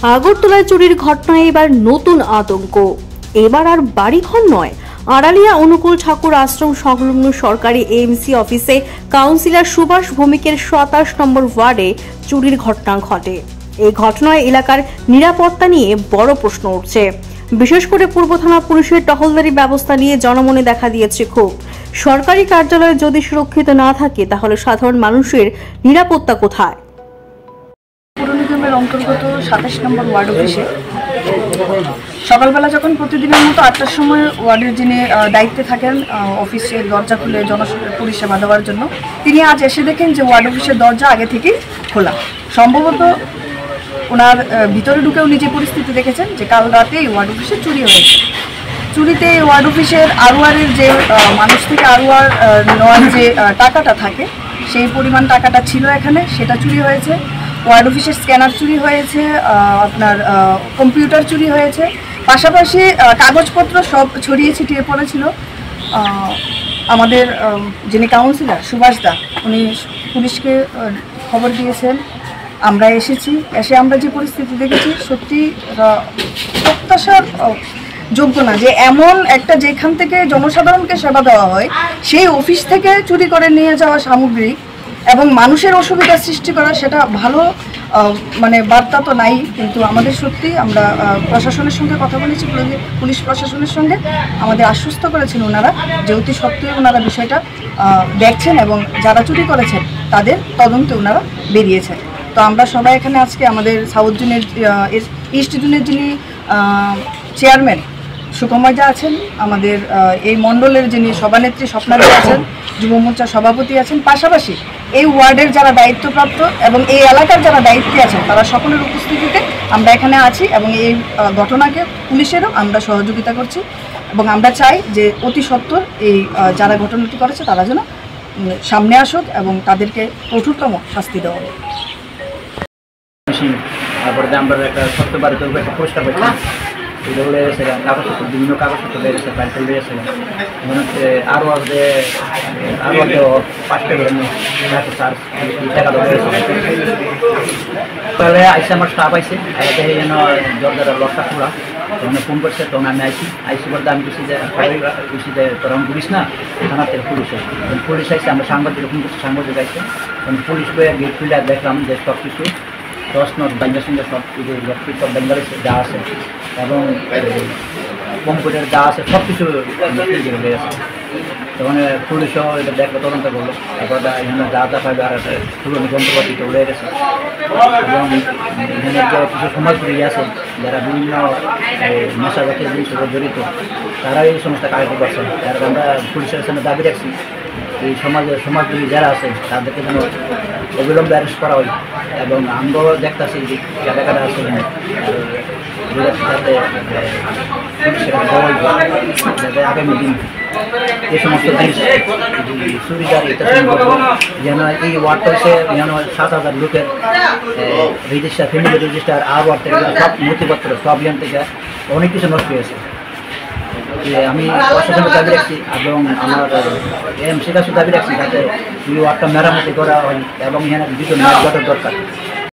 আগরতলায় চুরির ঘটনায় এবার নতুন আতঙ্ক। এবার আর বাড়িঘর নয়, আড়ালিয়া অনুকূল ঠাকুর আশ্রম সংলগ্ন সরকারি এএমসি অফিসে কাউন্সিলর সুভাষ ভৌমিকের 27 নম্বর ওয়ার্ডে চুরির ঘটনা ঘটে। এই ঘটনায় এলাকার নিরাপত্তা নিয়ে বড় প্রশ্ন উঠছে। বিশেষ করে পূর্ব থানা পুলিশের টহলদারি ব্যবস্থা নিয়ে জনমনে দেখা দিয়েছে ক্ষোভ। সরকারি কার্যালয় যদি সুরক্ষিত না থাকে তাহলে সাধারণ মানুষের নিরাপত্তা কোথায়? অন্তর্গত 27 নম্বর ওয়ার্ড অফিসে সকালবেলা যখন প্রতিদিনের মতো 8টার সময় ওয়ার্ডের যিনি দায়িত্বে থাকেন অফিসের দরজা খুলে পরিষেবা দেওয়ার জন্য, তিনি আজ এসে দেখেন যে ওয়ার্ড অফিসের দরজা আগে থেকেই খোলা। সম্ভবত ওনার ভিতরে ঢুকেও নিজে পরিস্থিতি দেখেছেন যে কাল রাতে এই ওয়ার্ড অফিসে চুরি হয়েছে। চুরিতে ওয়ার্ড অফিসের আরওয়ারের যে মানুষ থেকে আরওয়ার নেওয়ার যে টাকাটা থাকে, সেই পরিমাণ টাকাটা ছিল এখানে, সেটা চুরি হয়েছে। ওয়ার্ড অফিসের স্ক্যানার চুরি হয়েছে, আপনার কম্পিউটার চুরি হয়েছে, পাশাপাশি কাগজপত্র সব ছড়িয়ে ছিটিয়ে পড়েছিল। আমাদের যিনি কাউন্সিলর সুভাষ দা, উনি পুলিশকে খবর দিয়েছেন। আমরা এসেছি, এসে আমরা যে পরিস্থিতি দেখেছি সত্যি প্রত্যাশার যোগ্য না যে এমন একটা যেখান থেকে জনসাধারণকে সেবা দেওয়া হয় সেই অফিস থেকে চুরি করে নিয়ে যাওয়া সামগ্রী এবং মানুষের অসুবিধা সৃষ্টি করা, সেটা ভালো বার্তা তো নাই। কিন্তু আমাদের সত্যি আমরা প্রশাসনের সঙ্গে কথা বলেছি, পুলিশ প্রশাসনের সঙ্গে আমাদের আশ্বস্ত করেছেন ওনারা যে অতি সত্ত্বেও ওনারা বিষয়টা দেখছেন এবং যারা চুরি করেছেন তাদের তদন্তে ওনারা বেরিয়েছেন। তো আমরা সবাই এখানে আজকে আমাদের সাউথ জোনের ইস্ট জোনের যিনি চেয়ারম্যান সুকময় দা আছেন, আমাদের এই মণ্ডলের যিনি সভানেত্রী স্বপ্নাদি আছেন, যুব মোর্চার সভাপতি আছেন, পাশাপাশি এই ওয়ার্ডের যারা দায়িত্বপ্রাপ্ত এবং এই এলাকার যারা দায়িত্বে আছেন তারা সকলের উপস্থিতিতে আমরা এখানে আছি এবং এই ঘটনাকে পুলিশেরও আমরা সহযোগিতা করছি এবং আমরা চাই যে অতি সত্বর এই যারা ঘটনাটি করেছে তারা যেন সামনে আসুক এবং তাদেরকে কঠোরতম শাস্তি দেওয়া হবে। আমরা একটা ছোট্ট বাড়িতে একটা পুরস্কার পাচ্ছি, এগুলো লেগেছে কাগজপত্র, বিভিন্ন কাগজপত্র লেগেছে, পাইসেল লেগেছে, মনে হচ্ছে আরও আসবে, আরও হয়তো 5টা করে টাকা লেগেছে। তাহলে আইসে আমার স্টাফ আইসে, দেখে যেন দরজাটা লকটা খোলা, তখন ফোন করছে, তখন আমি আইসি বলতে আমি খুশি যে তোর আমি পুলিশ না, থানাতে পুলিশ আইসে, আমরা সাংবাদিক ফোন করছি, সাংবাদিক আইসে, তখন পুলিশ বয়ে গেট খুলে দেখলাম যে সব কিছু 10 নট ব্যাঙ্গের সঙ্গে সব কিছু ইলেকট্রিক সব ব্যাঙ্গারের যা আছে এবং কম্পিউটার যা আছে সব কিছু লেগে গেছে। তখন পুলিশও এটা দেখলো, তদন্ত করলো, তারপর এখানে যা যা পাইবে আর একটা পুরনো যন্ত্রপাতিটা উড়ে গেছে এবং এখানে যে কিছু সমাজগুলি আছে যারা বিভিন্ন নেশা জাতীয় জিনিসের জড়িত, তারা এই সমস্ত কাজ করছে। যারা আমরা পুলিশের সামনে দাবি রাখছি এই সমাজগুলি যারা আছে তাদেরকে যেন অবিলম্বে অ্যারেস্ট করা হয় এবং আমরাও দেখতেছি যে জায়গাটা আছে যাতে যাতে আগামী দিন এই সমস্ত জিনিস সুবিধার এটা যেন এই ওয়ার্ডটা হচ্ছে যেন 7,000 লোকের রেজিস্টার, ফ্যামিলি রেজিস্টার, আর ওয়ার্ড থেকে সব নথিপত্র সব ইয়ান থেকে অনেক কিছু নষ্ট হয়েছে। আমি প্রশাসনের দাবি রাখছি এবং আমার এমসির কাছে দাবি রাখছি যাতে এই ওয়ার্ডটা মেরামতি করা হয় এবং এখানে কিছু নাচ দরকার।